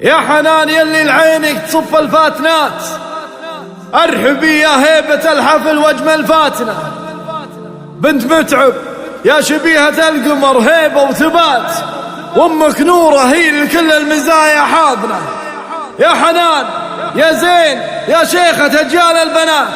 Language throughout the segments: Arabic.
يا حنان يلي لعينك تصف الفاتنات، ارحبي يا هيبة الحفل واجمل فاتنة. بنت متعب يا شبيهة القمر هيبة وثبات، وامك نورة هي لكل المزايا حاضنة. يا حنان يا زين يا شيخة اجيال البنات،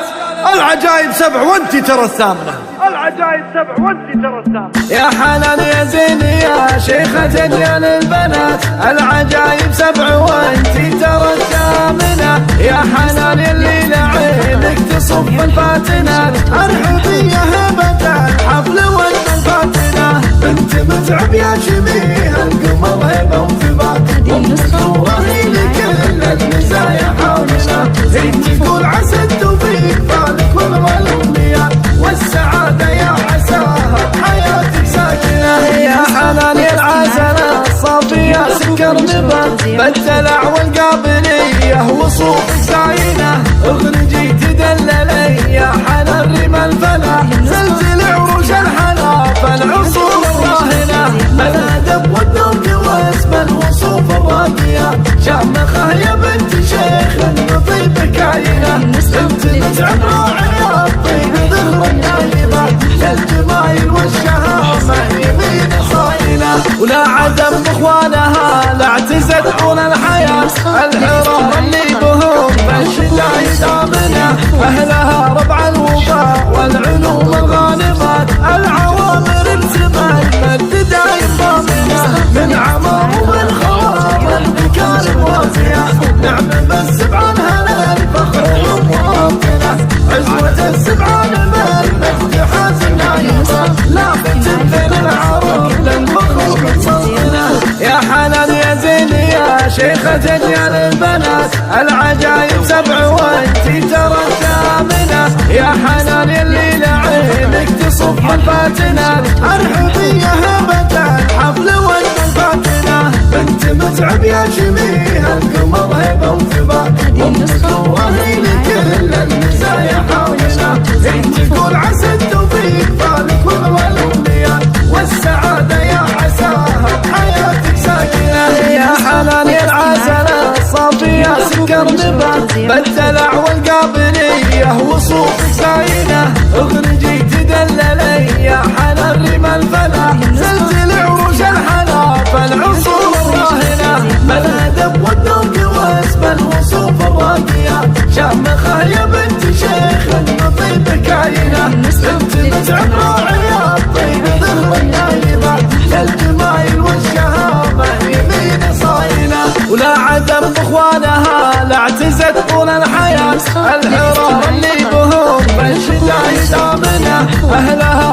العجايب سبع وانتي ترى الثامنة. العجايب سبع وانتي ترى الثامنة. يا حنان يا زين يا شيخة اجيال البنات، العجايب سبع وانتي ترى الثامنة. يا حنان يلي لعينك تصف الفاتنات، ارحبي يا هبة الحفل والفاتنة. بنت متعب يا شبيه القمر هبة وثبات، امك نورة هي لكل المزايا حولنا. انت تقول عسى التوفيق فالك والامنيات، والسعادة يا عساها حياتك ساكنة. يا حنان يا العسلة الصافية سكر نبات، بالدلع والقابلية وصوفك زاينة. اخرجي تدللي يا حنان رمى الفلا، زلزل عروش الحلا فالعصور الراهنة. الادب والذوق واسم الوصوف الراقية، شامخة يا بنت شيخ نطيبك عينة. انت متعب راعي الطيب ذخر النايمة، للجمايل والشهامة يمين صاينة. ولا عدم اخوانها لا اعتزت طول الحياة، الحرار اللي بهم بالشدايد آمنة. اهلها ربع الوفاء والعلوم الغانمات، العوامر الزمان المجد دايم ضامنة. من عمار ومن خوار المكارم وافية، نعم بالسبعان هلا الفخر ومواطنة. عزوة السبعان بالمجد حازم نايمة، لافت بين العرب للفخر متصنة. يا حنان يا زين يا شيخة اجيال البنات، العجايب سبع وانتي ترى الثامنة. يا حنان يلي لعينك تصف الفاتنات، ارحبي يا هبة الحفل والفاتنة. بنت متعب يا شبيه القمر هبة وثبات، امك نورة هي لكل المزايا حولنا. انت تقول عسى التوفيق فالك والامنيات، والسعادة يا عساها حياتك ساكنة. يا حنان يا العسلة الصافية سكر نبات، بالدلع والقابلية وصوفك زاينة. اخرجي تدللي يا حنان رمى الفلا، زلزل عروش الحلا فالعصور الراهنة. الادب والذوق واسم الوصوف الراقية، شامخة يا بنت شيخ نطيبك عينة. انت متعب راعي الطيب ذخر النايمة، للجمايل والشهامة يمين صاينة. ولا عدم اخوانها لا اعتزت طول الحياة، الحرار اللي بهم بالشدايد آمنة. اهلها